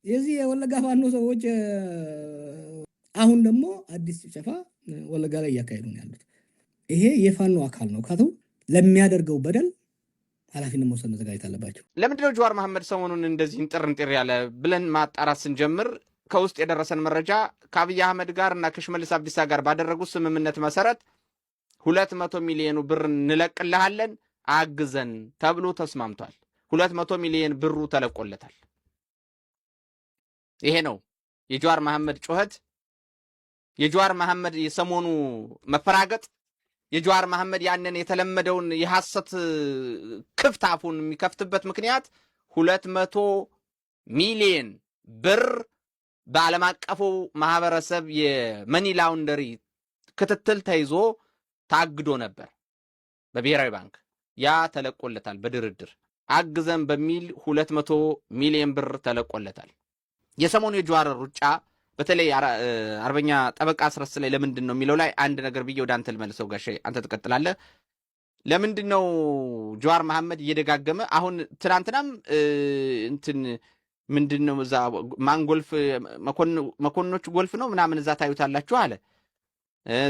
የዚህ የወለጋ ፋኖ ሰዎች አሁን ደግሞ አዲስ ጭፍጨፋ ወለጋ ላይ እያካሄዱ ነው ያሉት። ይሄ የፋኖ አካል ነው ካተው ለሚያደርገው በደል ኃላፊነት መውሰድ መዘጋጀት አለባቸው። ለምንድነው ጀዋር መሐመድ ሰሞኑን እንደዚህ እንጥር ያለ ብለን ማጣራት ስንጀምር ከውስጥ የደረሰን መረጃ ከአብይ አህመድ ጋር እና ከሽመልስ አብዲሳ ጋር ባደረጉት ስምምነት መሰረት 200 ሚሊዮን ብር እንለቅልሃለን አግዘን ተብሎ ተስማምቷል። 200 ሚሊዮን ብሩ ተለቆለታል። ይሄ ነው የጀዋር መሐመድ ጩኸት፣ የጀዋር መሐመድ የሰሞኑ መፈራገጥ፣ የጀዋር መሐመድ ያንን የተለመደውን የሐሰት ክፍት አፉን የሚከፍትበት ምክንያት 200 ሚሊዮን ብር በዓለም አቀፉ ማህበረሰብ የመኒ ላውንደሪ ክትትል ተይዞ ታግዶ ነበር በብሔራዊ ባንክ። ያ ተለቆለታል። በድርድር አግዘን በሚል 200 ሚሊዮን ብር ተለቆለታል። የሰሞኑ የጀዋር ሩጫ በተለይ አርበኛ ጠበቃ አስረስ ላይ ለምንድን ነው የሚለው ላይ አንድ ነገር ብዬ ወደ አንተ ልመልሰው። ጋሼ አንተ ትቀጥላለህ። ለምንድን ነው ጀዋር መሐመድ እየደጋገመ አሁን ትናንትናም እንትን ምንድን ነው እዛ ማን ጎልፍ መኮንኖች ጎልፍ ነው ምናምን እዛ ታዩታላችሁ አለ።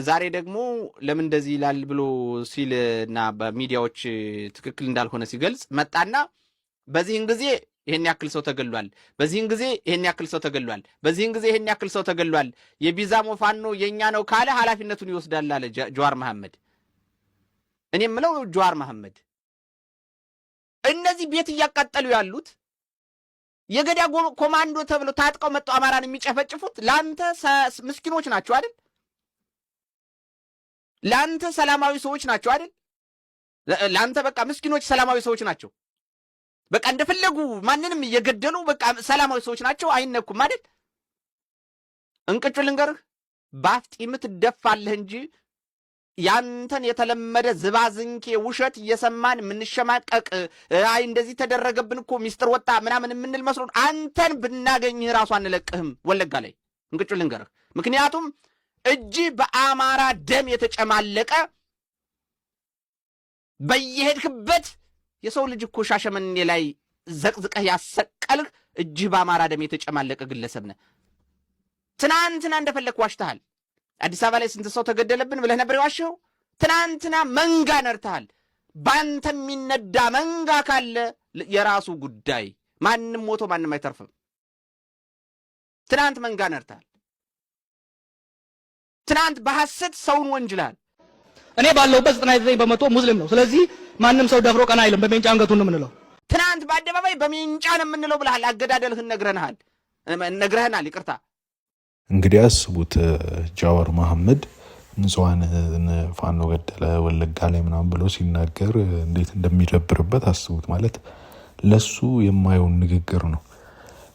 ዛሬ ደግሞ ለምን እንደዚህ ይላል ብሎ ሲልና በሚዲያዎች ትክክል እንዳልሆነ ሲገልጽ መጣና በዚህን ጊዜ ይሄን ያክል ሰው ተገሏል፣ በዚህን ጊዜ ይሄን ያክል ሰው ተገሏል፣ በዚህን ጊዜ ይሄን ያክል ሰው ተገሏል፣ የቢዛሞ ፋኖ የኛ ነው ካለ ኃላፊነቱን ይወስዳል አለ ጀዋር መሐመድ። እኔ የምለው ጀዋር መሐመድ እነዚህ ቤት እያቃጠሉ ያሉት የገዳ ኮማንዶ ተብሎ ታጥቀው መጥተው አማራን የሚጨፈጭፉት ላንተ ምስኪኖች ናቸው አይደል? ላንተ ሰላማዊ ሰዎች ናቸው አይደል? ላንተ በቃ ምስኪኖች ሰላማዊ ሰዎች ናቸው። በቃ እንደፈለጉ ማንንም እየገደሉ በቃ ሰላማዊ ሰዎች ናቸው፣ አይነኩም አይደል? እንቅጩ ልንገርህ፣ ባፍጢም ትደፋለህ እንጂ ያንተን የተለመደ ዝባዝንኬ ውሸት እየሰማን የምንሸማቀቅ አይ እንደዚህ ተደረገብን እኮ ሚስጥር ወጣ ምናምን የምንል መስሎን አንተን ብናገኝህ ራሱ አንለቅህም ወለጋ ላይ። እንቅጩ ልንገርህ፣ ምክንያቱም እጅ በአማራ ደም የተጨማለቀ በየሄድክበት የሰው ልጅ እኮ ሻሸመኔ ላይ ዘቅዝቀህ ያሰቀልህ እጅ በአማራ ደም የተጨማለቀ ግለሰብ ነህ። ትናንትና እንደፈለክ ዋሽተሃል። አዲስ አበባ ላይ ስንት ሰው ተገደለብን ብለህ ነበር የዋሸኸው። ትናንትና መንጋ ነርተሃል። ባንተ የሚነዳ መንጋ ካለ የራሱ ጉዳይ፣ ማንም ሞቶ ማንም አይተርፍም። ትናንት መንጋ ነርተሃል። ትናንት በሐሰት ሰውን ወንጅልሃል። እኔ ባለሁበት 99% ሙስሊም ነው። ስለዚህ ማንም ሰው ደፍሮ ቀና አይልም። በሜንጫ አንገቱን ነው የምንለው። ትናንት በአደባባይ በሜንጫ ነው የምንለው ብለሃል። አገዳደልህን ነግረህናል። ይቅርታ እንግዲህ አስቡት ጀዋር መሐመድ ንጹሃን ፋኖ ገደለ ወለጋ ላይ ምናምን ብሎ ሲናገር እንዴት እንደሚደብርበት አስቡት። ማለት ለሱ የማይሆን ንግግር ነው።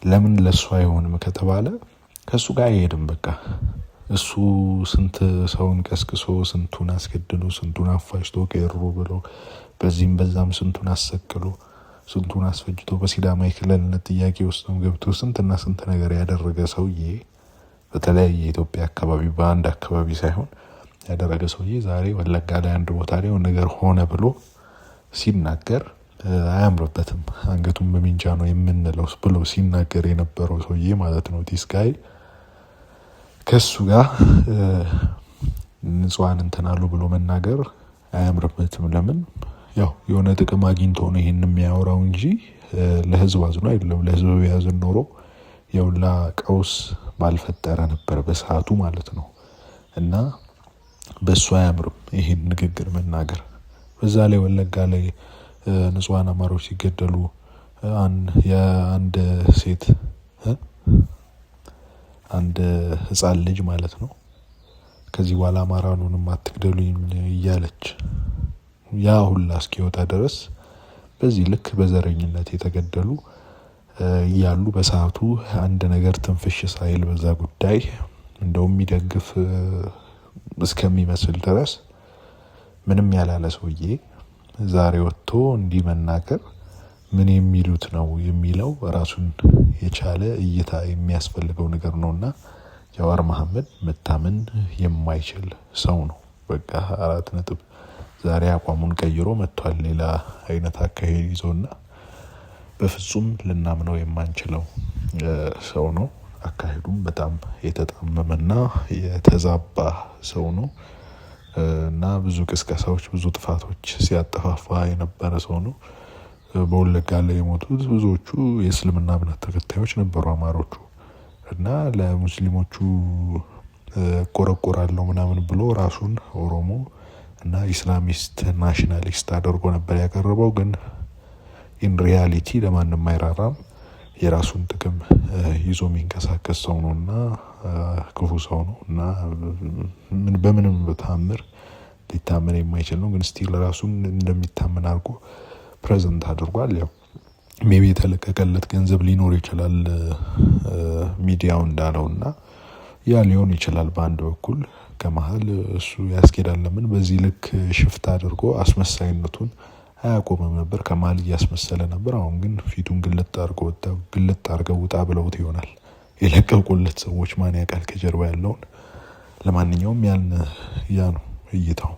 ለምን ለሱ አይሆንም ከተባለ ከሱ ጋር አይሄድም። በቃ እሱ ስንት ሰውን ቀስቅሶ ስንቱን አስገድሎ ስንቱን አፋጅቶ ቀሩ ብሎ በዚህም በዛም ስንቱን አሰቅሎ ስንቱን አስፈጅቶ በሲዳማ የክልልነት ጥያቄ ውስጥ ገብቶ ስንትና ስንት ነገር ያደረገ ሰውዬ በተለያየ የኢትዮጵያ አካባቢ በአንድ አካባቢ ሳይሆን ያደረገ ሰውዬ ዛሬ ወለጋ ላይ አንድ ቦታ ላይ ነገር ሆነ ብሎ ሲናገር አያምርበትም። አንገቱን በሚንጫ ነው የምንለው ብሎ ሲናገር የነበረው ሰውዬ ማለት ነው። ዲስጋይ ከሱ ጋር ንጹሃን እንተናሉ ብሎ መናገር አያምርበትም። ለምን ያው የሆነ ጥቅም አግኝቶ ነው ይሄን የሚያወራው እንጂ ለህዝብ አዝኖ አይደለም። ለህዝብ ቢያዝን ኖሮ የውላ ቀውስ ባልፈጠረ ነበር በሰዓቱ ማለት ነው። እና በሱ አያምርም ይሄን ንግግር መናገር። በዛ ላይ ወለጋ ላይ ንጹሃን አማሮች ሲገደሉ የአንድ ሴት አንድ ህፃን ልጅ ማለት ነው ከዚህ በኋላ አማራኑንም አትግደሉኝ እያለች ያ ሁላ እስኪወጣ ድረስ በዚህ ልክ በዘረኝነት የተገደሉ ያሉ በሰዓቱ አንድ ነገር ትንፍሽ ሳይል በዛ ጉዳይ እንደውም የሚደግፍ እስከሚመስል ድረስ ምንም ያላለ ሰውዬ ዛሬ ወጥቶ እንዲህ መናገር ምን የሚሉት ነው የሚለው ራሱን የቻለ እይታ የሚያስፈልገው ነገር ነውና ጀዋር መሐመድ መታመን የማይችል ሰው ነው። በቃ 4 ነጥብ። ዛሬ አቋሙን ቀይሮ መጥቷል። ሌላ አይነት አካሄድ ይዞና በፍጹም ልናምነው የማንችለው ሰው ነው። አካሄዱም በጣም የተጣመመና የተዛባ ሰው ነው እና ብዙ ቅስቀሳዎች፣ ብዙ ጥፋቶች ሲያጠፋፋ የነበረ ሰው ነው። በወለጋ ላይ የሞቱት ብዙዎቹ የእስልምና እምነት ተከታዮች ነበሩ አማሮቹ እና ለሙስሊሞቹ ቆረቆራለሁ ምናምን ብሎ ራሱን ኦሮሞ እና ኢስላሚስት ናሽናሊስት አድርጎ ነበር ያቀረበው። ግን ኢን ሪያሊቲ ለማንም አይራራም። የራሱን ጥቅም ይዞ የሚንቀሳቀስ ሰው ነው እና ክፉ ሰው ነው እና በምንም በተአምር ሊታመን የማይችል ነው። ግን ስቲል ራሱን እንደሚታመን አድርጎ ፕሬዘንት አድርጓል። ያው ሜቢ የተለቀቀለት ገንዘብ ሊኖር ይችላል ሚዲያው እንዳለው እና ያ ሊሆን ይችላል በአንድ በኩል ከመሀል እሱ ያስኬዳል። ለምን በዚህ ልክ ሽፍት አድርጎ አስመሳይነቱን አያቆምም ነበር። ከመሀል እያስመሰለ ነበር። አሁን ግን ፊቱን ግልጥ አድርገው ውጣ ብለውት ይሆናል የለቀቁለት ሰዎች። ማን ያውቃል ከጀርባ ያለውን። ለማንኛውም ያ ነው እይታው።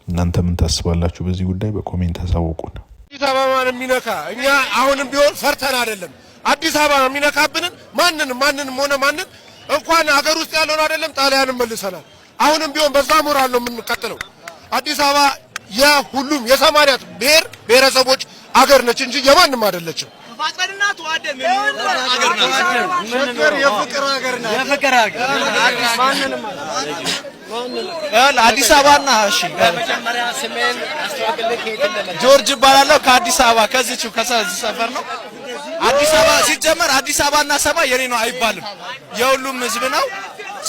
እናንተ ምን ታስባላችሁ በዚህ ጉዳይ? በኮሜንት አሳውቁን። አዲስ አበባን የሚነካ እኛ አሁንም ቢሆን ፈርተን አይደለም። አዲስ አበባ የሚነካብንን ማንንም ሆነ ማንን እንኳን ሀገር ውስጥ ያለውን አይደለም ጣሊያንን መልሰናል። አሁንም ቢሆን በዛ ሞራል ነው የምንቀጥለው። አዲስ አበባ የሁሉም የ80 ብሔር ብሔረሰቦች አገር ነች እንጂ የማንም አይደለችም። ተፋቀርና ተዋደም የፍቅር ሀገር ናት። የፍቅር ሀገር ማንንም አዲስ አበባና እሺ፣ መጀመሪያ ስሜን አስተዋውቅልኝ። ጆርጅ እባላለሁ ከአዲስ አበባ ከዚህ ሰፈር ነው። አዲስ አበባ ሲጀመር አዲስ አበባና ሰማይ የኔ ነው አይባልም፣ የሁሉም ህዝብ ነው።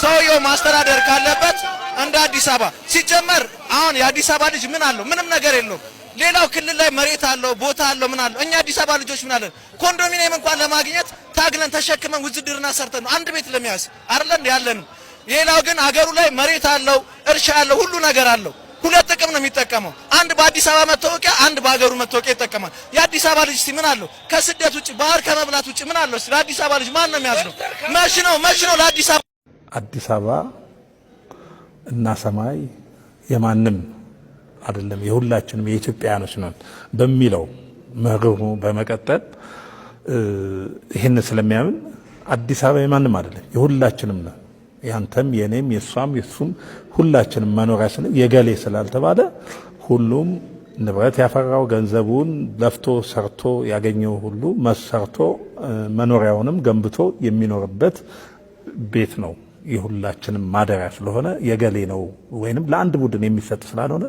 ሰውየው ማስተዳደር ካለበት እንደ አዲስ አበባ ሲጀመር። አሁን የአዲስ አበባ ልጅ ምን አለው? ምንም ነገር የለውም። ሌላው ክልል ላይ መሬት አለው፣ ቦታ አለው፣ ምን አለው? እኛ አዲስ አበባ ልጆች ምን አለን? ኮንዶሚኒየም እንኳን ለማግኘት ታግለን ተሸክመን ውዝድርና ሰርተን ነው አንድ ቤት ለመያዝ አይደለም ያለን። ሌላው ግን አገሩ ላይ መሬት አለው፣ እርሻ አለው፣ ሁሉ ነገር አለው። ሁለት ጥቅም ነው የሚጠቀመው። አንድ በአዲስ አበባ መታወቂያ፣ አንድ በአገሩ መታወቂያ ይጠቀማል። የአዲስ አበባ ልጅ ምን አለው? ከስደት ውጪ ባህር ከመብላት ውጪ ምን አለው? ለአዲስ አበባ ልጅ ማን ነው የሚያዝነው? መች ነው ለአዲስ አበባ አዲስ አበባ እና ሰማይ የማንም አይደለም የሁላችንም የኢትዮጵያኖች ነን በሚለው መርሁ በመቀጠል ይሄን ስለሚያምን አዲስ አበባ የማንም አይደለም የሁላችንም ነው። ያንተም የኔም የሷም የሱም ሁላችንም መኖሪያችን የገሌ ስላልተባለ ሁሉም ንብረት ያፈራው ገንዘቡን ለፍቶ ሰርቶ ያገኘው ሁሉ መሰርቶ መኖሪያውንም ገንብቶ የሚኖርበት ቤት ነው። የሁላችንም ማደሪያ ስለሆነ የገሌ ነው ወይንም ለአንድ ቡድን የሚሰጥ ስላልሆነ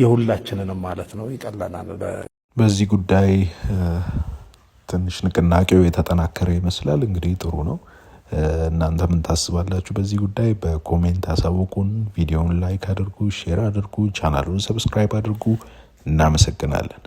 የሁላችንንም ማለት ነው። ይቀላናል። በዚህ ጉዳይ ትንሽ ንቅናቄው የተጠናከረ ይመስላል። እንግዲህ ጥሩ ነው። እናንተ ምን ታስባላችሁ በዚህ ጉዳይ? በኮሜንት አሳውቁን። ቪዲዮውን ላይክ አድርጉ፣ ሼር አድርጉ፣ ቻናሉን ሰብስክራይብ አድርጉ። እናመሰግናለን።